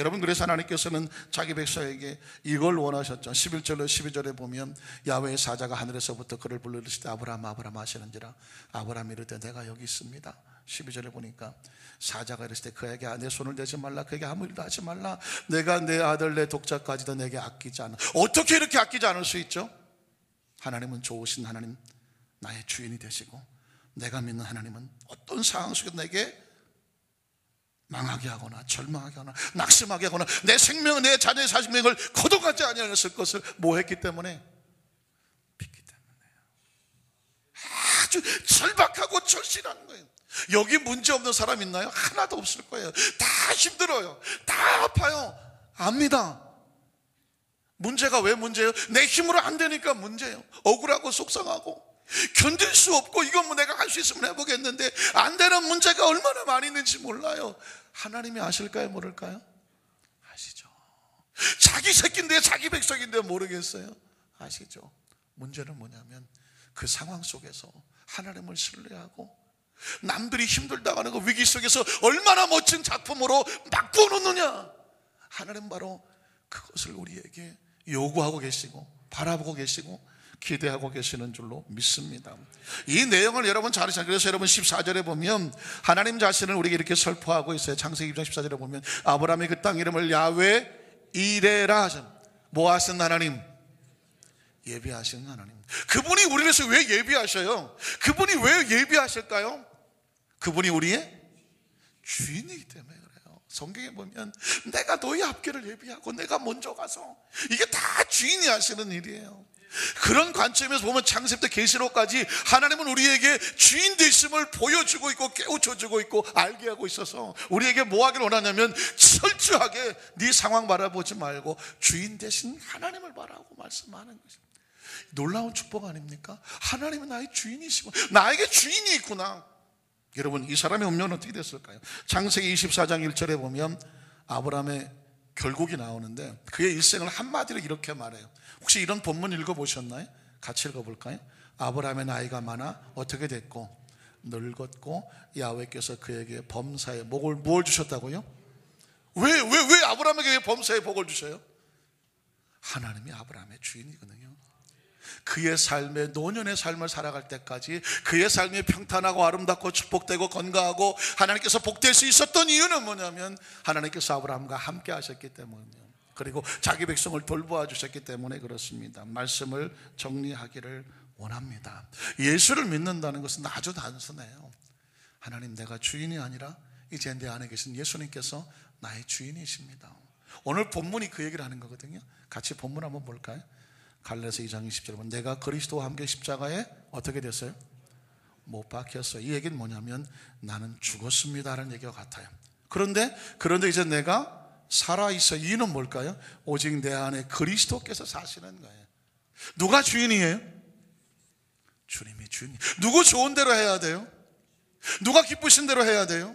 여러분, 그래서 하나님께서는 자기 백성에게 이걸 원하셨죠. 11절로 12절에 보면 야훼의 사자가 하늘에서부터 그를 불러이르시되 아브라함 하시는지라. 아브라함이 이르되 내가 여기 있습니다. 12절에 보니까 사자가 이르시되 그에게 내 손을 대지 말라, 그에게 아무 일도 하지 말라. 내가 내 아들 내 독자까지도 내게 아끼지 않아. 어떻게 이렇게 아끼지 않을 수 있죠? 하나님은 좋으신 하나님, 나의 주인이 되시고, 내가 믿는 하나님은 어떤 상황 속에서 내게 망하게 하거나 절망하게 하거나 낙심하게 하거나 내 생명, 내 자녀의 생명을 거둬가지 아니하였을 것을 뭐 했기 때문에? 믿기 때문에. 아주 절박하고 절실한 거예요. 여기 문제 없는 사람 있나요? 하나도 없을 거예요. 다 힘들어요, 다 아파요. 압니다. 문제가 왜 문제예요? 내 힘으로 안 되니까 문제예요. 억울하고 속상하고 견딜 수 없고, 이건 뭐 내가 할 수 있으면 해보겠는데 안 되는 문제가 얼마나 많이 있는지 몰라요. 하나님이 아실까요, 모를까요? 아시죠. 자기 새끼인데, 자기 백성인데 모르겠어요? 아시죠. 문제는 뭐냐면 그 상황 속에서 하나님을 신뢰하고 남들이 힘들다고 하는 그 위기 속에서 얼마나 멋진 작품으로 바꿔놓느냐. 하나님 바로 그것을 우리에게 요구하고 계시고 바라보고 계시고 기대하고 계시는 줄로 믿습니다. 이 내용을 여러분 잘 아시잖아요. 그래서 여러분 14절에 보면 하나님 자신을 우리에게 이렇게 설포하고 있어요. 창세기 2장 14절에 보면 아브라함이 그 땅 이름을 야훼 이레라 하셨습니다. 뭐 하신 하나님? 예비하시는 하나님. 그분이 우리를 위해서 왜 예비하셔요? 그분이 왜 예비하실까요? 그분이 우리의 주인이기 때문에 그래요. 성경에 보면 내가 너희 앞길을 예비하고 내가 먼저 가서, 이게 다 주인이 하시는 일이에요. 그런 관점에서 보면 창세부터 계시록까지 하나님은 우리에게 주인 되심을 보여주고 있고 깨우쳐주고 있고 알게 하고 있어서 우리에게 뭐 하기를 원하냐면 철저하게 네 상황 바라보지 말고 주인 되신 하나님을 바라고 말씀하는 것입니다. 놀라운 축복 아닙니까? 하나님은 나의 주인이시고 나에게 주인이 있구나. 여러분, 이 사람의 운명은 어떻게 됐을까요? 창세기 24장 1절에 보면 아브라함의 결국이 나오는데 그의 일생을 한마디로 이렇게 말해요. 혹시 이런 본문 읽어보셨나요? 같이 읽어볼까요? 아브라함의 나이가 많아 어떻게 됐고 늙었고 야훼께서 그에게 범사의 복을 뭘 주셨다고요? 왜 아브라함에게 왜 범사의 복을 주셔요? 하나님이 아브라함의 주인이거든요. 그의 삶의 노년의 삶을 살아갈 때까지 그의 삶이 평탄하고 아름답고 축복되고 건강하고 하나님께서 복될 수 있었던 이유는 뭐냐면 하나님께서 아브라함과 함께 하셨기 때문이에요. 그리고 자기 백성을 돌보아 주셨기 때문에 그렇습니다. 말씀을 정리하기를 원합니다. 예수를 믿는다는 것은 아주 단순해요. 하나님, 내가 주인이 아니라 이제 내 안에 계신 예수님께서 나의 주인이십니다. 오늘 본문이 그 얘기를 하는 거거든요. 같이 본문 한번 볼까요? 갈라디아서 2장 20절 보면 내가 그리스도와 함께 십자가에 어떻게 됐어요? 못 박혔어요. 이 얘기는 뭐냐면 나는 죽었습니다라는 얘기와 같아요. 그런데 이제 내가 살아있어. 이유는 뭘까요? 오직 내 안에 그리스도께서 사시는 거예요. 누가 주인이에요? 주님이 주인이에요. 누구 좋은 대로 해야 돼요? 누가 기쁘신 대로 해야 돼요?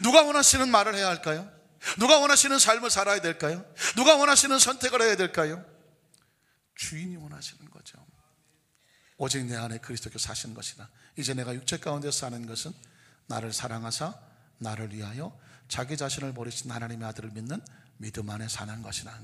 누가 원하시는 말을 해야 할까요? 누가 원하시는 삶을 살아야 될까요? 누가 원하시는 선택을 해야 될까요? 주인이 원하시는 거죠. 오직 내 안에 그리스도께서 사시는 것이다. 이제 내가 육체 가운데 사는 것은 나를 사랑하사 나를 위하여 자기 자신을 버리신 하나님의 아들을 믿는 믿음 안에 사는 것이다.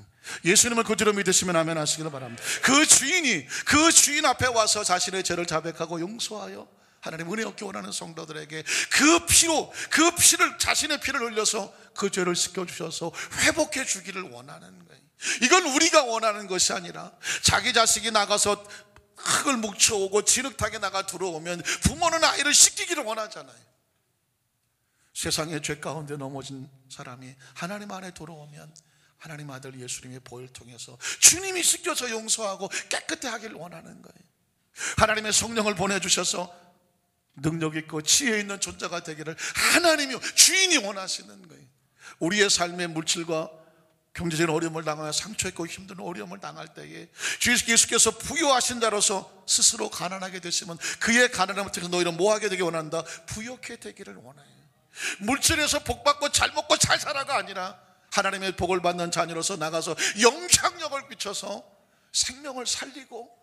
예수님을 그대로 믿으시면 아멘 하시기를 바랍니다. 그 주인 앞에 와서 자신의 죄를 자백하고 용서하여 하나님 은혜 얻기 원하는 성도들에게 그 피를 자신의 피를 흘려서 그 죄를 씻겨주셔서 회복해 주기를 원하는 거예요. 이건 우리가 원하는 것이 아니라 자기 자식이 나가서 흙을 묵혀오고 진흙탕에 나가 들어오면 부모는 아이를 씻기기를 원하잖아요. 세상의 죄 가운데 넘어진 사람이 하나님 안에 들어오면 하나님 아들 예수님의 보혈 통해서 주님이 씻겨서 용서하고 깨끗해 하기를 원하는 거예요. 하나님의 성령을 보내주셔서 능력 있고 지혜 있는 존재가 되기를 하나님이 주인이 원하시는 거예요. 우리의 삶의 물질과 경제적인 어려움을 당하여 상처있고 힘든 어려움을 당할 때에 주 예수께서 부유하신 자로서 스스로 가난하게 되시면 그의 가난함을 통해서 너희는 뭐하게 되기 원한다? 부욕해 되기를 원해요. 물질에서 복받고 잘 먹고 잘 살아가 아니라 하나님의 복을 받는 자녀로서 나가서 영향력을 끼쳐서 생명을 살리고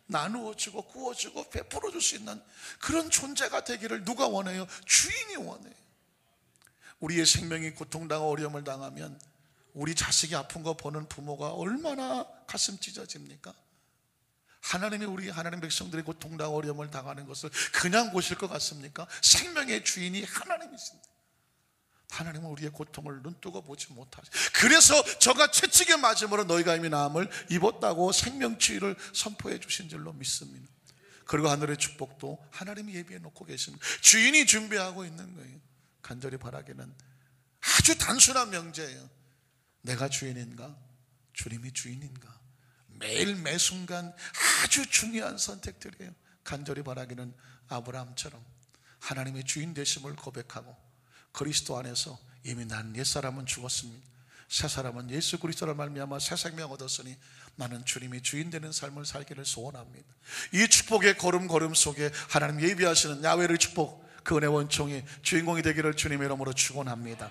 나누어주고 구워주고 베풀어줄 수 있는 그런 존재가 되기를 누가 원해요? 주인이 원해요. 우리의 생명이 고통당하고 어려움을 당하면 우리 자식이 아픈 거 보는 부모가 얼마나 가슴 찢어집니까? 하나님이 우리 하나님 백성들이 고통당하고 어려움을 당하는 것을 그냥 보실 것 같습니까? 생명의 주인이 하나님이십니다. 하나님은 우리의 고통을 눈뜨고 보지 못하시. 그래서 저가 채찍에 맞음으로 너희가 이미 나음을 입었다고 생명치유를 선포해 주신 줄로 믿습니다. 그리고 하늘의 축복도 하나님이 예비해 놓고 계십니다. 주인이 준비하고 있는 거예요. 간절히 바라기는 아주 단순한 명제예요. 내가 주인인가? 주님이 주인인가? 매일 매순간 아주 중요한 선택들이에요. 간절히 바라기는 아브라함처럼 하나님의 주인 되심을 고백하고 그리스도 안에서 이미 난 옛사람은 죽었습니다. 새사람은 예수 그리스도를 말미암아 새 생명 얻었으니 나는 주님이 주인 되는 삶을 살기를 소원합니다. 이 축복의 걸음걸음 속에 하나님 예비하시는 야훼의 축복, 그 은혜 원총이 주인공이 되기를 주님의 이름으로 축원합니다.